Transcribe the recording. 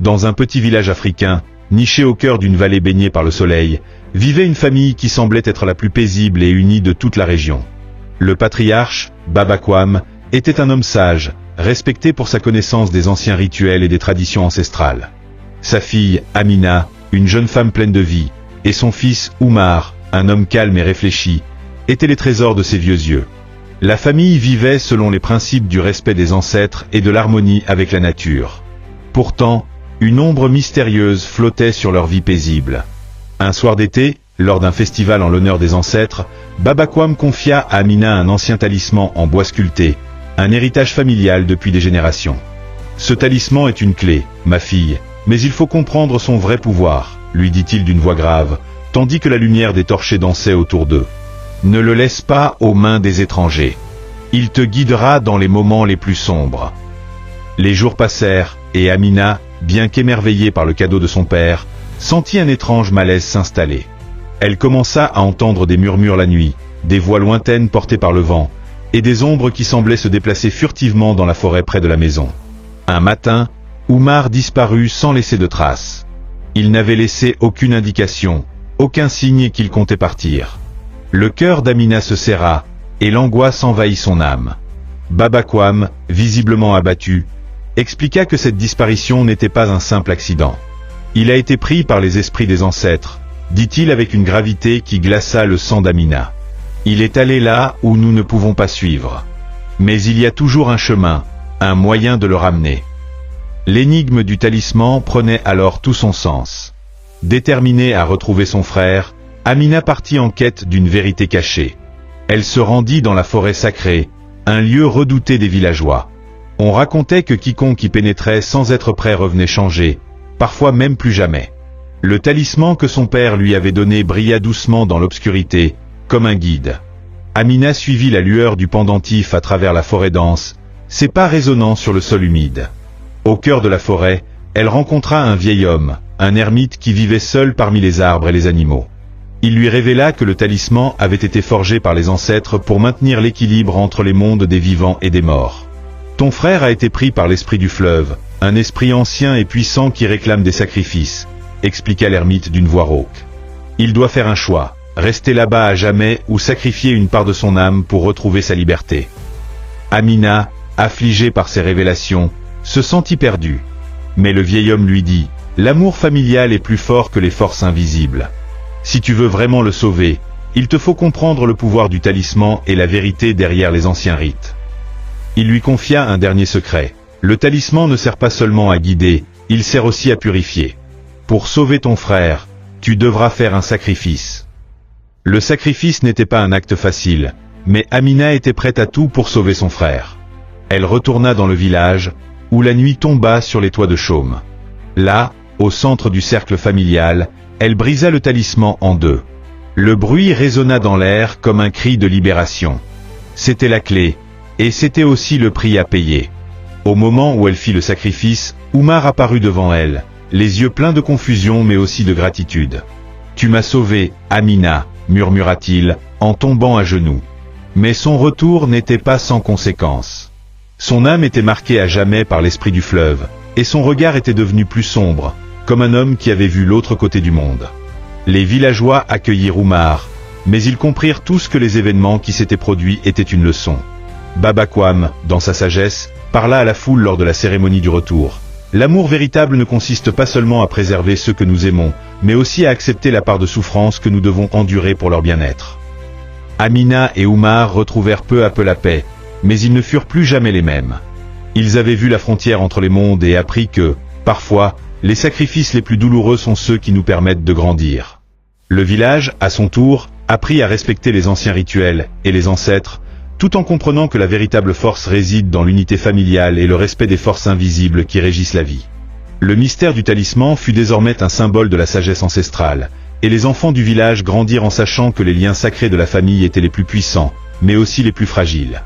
Dans un petit village africain, niché au cœur d'une vallée baignée par le soleil, vivait une famille qui semblait être la plus paisible et unie de toute la région. Le patriarche, Baba Kwame, était un homme sage, respecté pour sa connaissance des anciens rituels et des traditions ancestrales. Sa fille, Amina, une jeune femme pleine de vie, et son fils, Oumar, un homme calme et réfléchi, étaient les trésors de ses vieux yeux. La famille vivait selon les principes du respect des ancêtres et de l'harmonie avec la nature. Pourtant, une ombre mystérieuse flottait sur leur vie paisible. Un soir d'été, lors d'un festival en l'honneur des ancêtres, Baba Kwame confia à Amina un ancien talisman en bois sculpté, un héritage familial depuis des générations. Ce talisman est une clé, ma fille, mais il faut comprendre son vrai pouvoir, lui dit-il d'une voix grave, tandis que la lumière des torchers dansait autour d'eux. Ne le laisse pas aux mains des étrangers. Il te guidera dans les moments les plus sombres. Les jours passèrent, et Amina, bien qu'émerveillée par le cadeau de son père, sentit un étrange malaise s'installer. Elle commença à entendre des murmures la nuit, des voix lointaines portées par le vent, et des ombres qui semblaient se déplacer furtivement dans la forêt près de la maison. Un matin, Oumar disparut sans laisser de traces. Il n'avait laissé aucune indication, aucun signe qu'il comptait partir. Le cœur d'Amina se serra, et l'angoisse envahit son âme. Baba Kwame, visiblement abattu, expliqua que cette disparition n'était pas un simple accident. Il a été pris par les esprits des ancêtres, dit-il avec une gravité qui glaça le sang d'Amina. Il est allé là où nous ne pouvons pas suivre. Mais il y a toujours un chemin, un moyen de le ramener. L'énigme du talisman prenait alors tout son sens. Déterminée à retrouver son frère, Amina partit en quête d'une vérité cachée. Elle se rendit dans la forêt sacrée, un lieu redouté des villageois. On racontait que quiconque y pénétrait sans être prêt revenait changé, parfois même plus jamais. Le talisman que son père lui avait donné brilla doucement dans l'obscurité, comme un guide. Amina suivit la lueur du pendentif à travers la forêt dense, ses pas résonnant sur le sol humide. Au cœur de la forêt, elle rencontra un vieil homme, un ermite qui vivait seul parmi les arbres et les animaux. Il lui révéla que le talisman avait été forgé par les ancêtres pour maintenir l'équilibre entre les mondes des vivants et des morts. Ton frère a été pris par l'esprit du fleuve, un esprit ancien et puissant qui réclame des sacrifices, expliqua l'ermite d'une voix rauque. Il doit faire un choix, rester là-bas à jamais ou sacrifier une part de son âme pour retrouver sa liberté. Amina, affligée par ces révélations, se sentit perdue. Mais le vieil homme lui dit, « L'amour familial est plus fort que les forces invisibles. Si tu veux vraiment le sauver, il te faut comprendre le pouvoir du talisman et la vérité derrière les anciens rites. » Il lui confia un dernier secret. Le talisman ne sert pas seulement à guider, il sert aussi à purifier. Pour sauver ton frère, tu devras faire un sacrifice. Le sacrifice n'était pas un acte facile, mais Amina était prête à tout pour sauver son frère. Elle retourna dans le village, où la nuit tomba sur les toits de chaume. Là, au centre du cercle familial, elle brisa le talisman en deux. Le bruit résonna dans l'air comme un cri de libération. C'était la clé, et c'était aussi le prix à payer. Au moment où elle fit le sacrifice, Oumar apparut devant elle, les yeux pleins de confusion mais aussi de gratitude. « Tu m'as sauvé, Amina » murmura-t-il, en tombant à genoux. Mais son retour n'était pas sans conséquences. Son âme était marquée à jamais par l'esprit du fleuve, et son regard était devenu plus sombre, comme un homme qui avait vu l'autre côté du monde. Les villageois accueillirent Oumar, mais ils comprirent tous que les événements qui s'étaient produits étaient une leçon. Baba Kwame, dans sa sagesse, parla à la foule lors de la cérémonie du retour. L'amour véritable ne consiste pas seulement à préserver ceux que nous aimons, mais aussi à accepter la part de souffrance que nous devons endurer pour leur bien-être. Amina et Oumar retrouvèrent peu à peu la paix, mais ils ne furent plus jamais les mêmes. Ils avaient vu la frontière entre les mondes et appris que, parfois, les sacrifices les plus douloureux sont ceux qui nous permettent de grandir. Le village, à son tour, apprit à respecter les anciens rituels et les ancêtres, tout en comprenant que la véritable force réside dans l'unité familiale et le respect des forces invisibles qui régissent la vie. Le mystère du talisman fut désormais un symbole de la sagesse ancestrale, et les enfants du village grandirent en sachant que les liens sacrés de la famille étaient les plus puissants, mais aussi les plus fragiles.